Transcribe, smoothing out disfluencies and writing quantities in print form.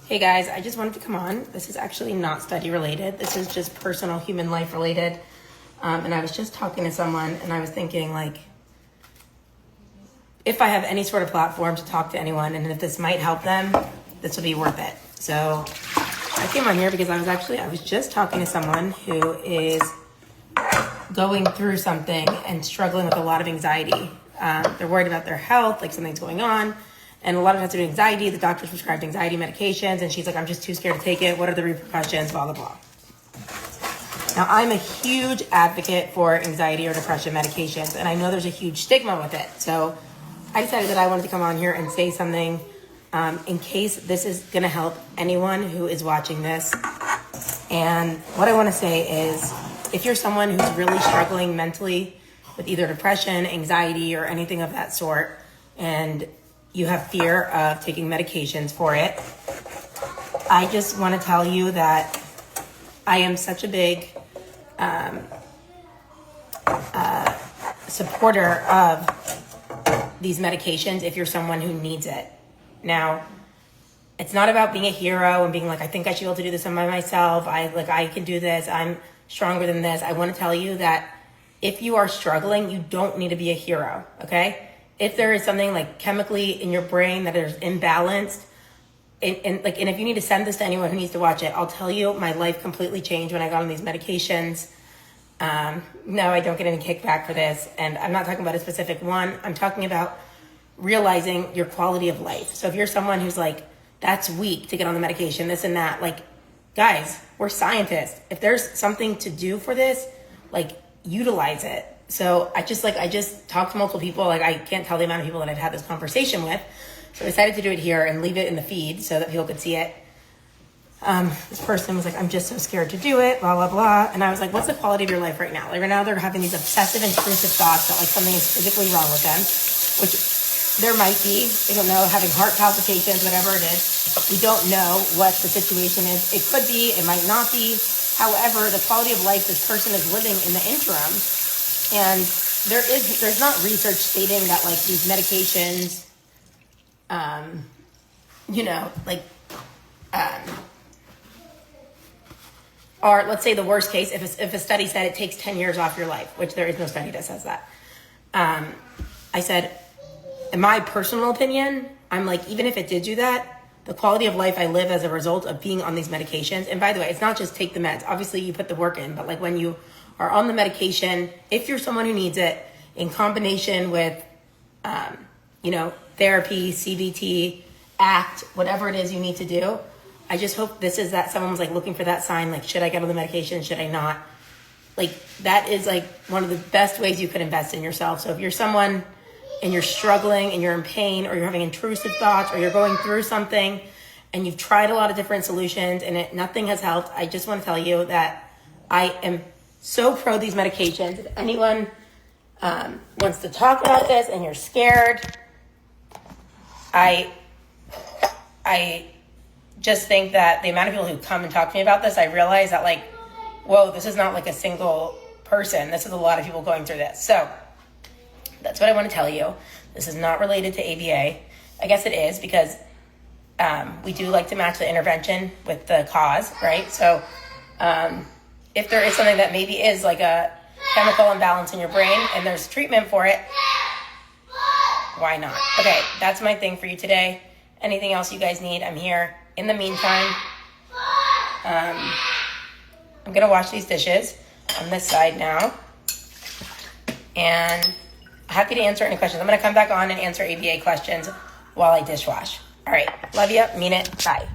Hey guys, I just wanted to come on. This is actually not study related. This is just personal human life related. And I was just talking to someone and I was thinking like, if I have any sort of platform to talk to anyone and if this might help them, this will be worth it. So I came on here because I was just talking to someone who is going through something and struggling with a lot of anxiety. They're worried about their health, like something's going on. And a lot of it has to do with anxiety. The doctor's prescribed anxiety medications. And she's like, I'm just too scared to take it. What are the repercussions? Blah, blah, blah. Now, I'm a huge advocate for anxiety or depression medications. And I know there's a huge stigma with it. So I decided that I wanted to come on here and say something in case this is going to help anyone who is watching this. And what I want to say is, if you're someone who's really struggling mentally with either depression, anxiety, or anything of that sort, and you have fear of taking medications for it, I just want to tell you that I am such a big supporter of these medications if you're someone who needs it. Now, it's not about being a hero and being like, I think I should be able to do this by myself. I can do this. I'm stronger than this. I want to tell you that if you are struggling, you don't need to be a hero, okay? If there is something like chemically in your brain that is imbalanced, and if you need to send this to anyone who needs to watch it, I'll tell you, my life completely changed when I got on these medications. No, I don't get any kickback for this. And I'm not talking about a specific one. I'm talking about realizing your quality of life. So if you're someone who's like, that's weak to get on the medication, this and that, like, guys, we're scientists. If there's something to do for this, like, utilize it. So I just talked to multiple people. Like, I can't tell the amount of people that I've had this conversation with. So I decided to do it here and leave it in the feed so that people could see it. This person was like, I'm just so scared to do it, blah, blah, blah. And I was like, what's the quality of your life right now? Like right now they're having these obsessive, intrusive thoughts that like something is physically wrong with them, which there might be. They don't know, having heart palpitations, whatever it is. We don't know what the situation is. It could be, it might not be. However, the quality of life this person is living in the interim, and there's not research stating that like these medications, are, let's say the worst case, if a study said it takes 10 years off your life, which there is no study that says that. I said, in my personal opinion, I'm like, even if it did do that, the quality of life I live as a result of being on these medications. And by the way, it's not just take the meds. Obviously you put the work in, but like when you are on the medication, if you're someone who needs it in combination with, therapy, CBT, ACT, whatever it is you need to do, I just hope this is that someone was like looking for that sign, like, should I get on the medication? Should I not? Like, that is like one of the best ways you could invest in yourself. So if you're someone and you're struggling and you're in pain or you're having intrusive thoughts or you're going through something and you've tried a lot of different solutions and nothing has helped, I just want to tell you that I am so pro these medications. If anyone wants to talk about this and you're scared, I just think that the amount of people who come and talk to me about this, I realize that like, whoa, this is not like a single person. This is a lot of people going through this. So that's what I want to tell you. This is not related to ABA. I guess it is because we do like to match the intervention with the cause, right? So if there is something that maybe is like a chemical imbalance in your brain and there's treatment for it, why not? Okay, that's my thing for you today. Anything else you guys need, I'm here. In the meantime, I'm going to wash these dishes on this side now. And happy to answer any questions. I'm going to come back on and answer ABA questions while I dishwash. All right. Love you. Mean it. Bye.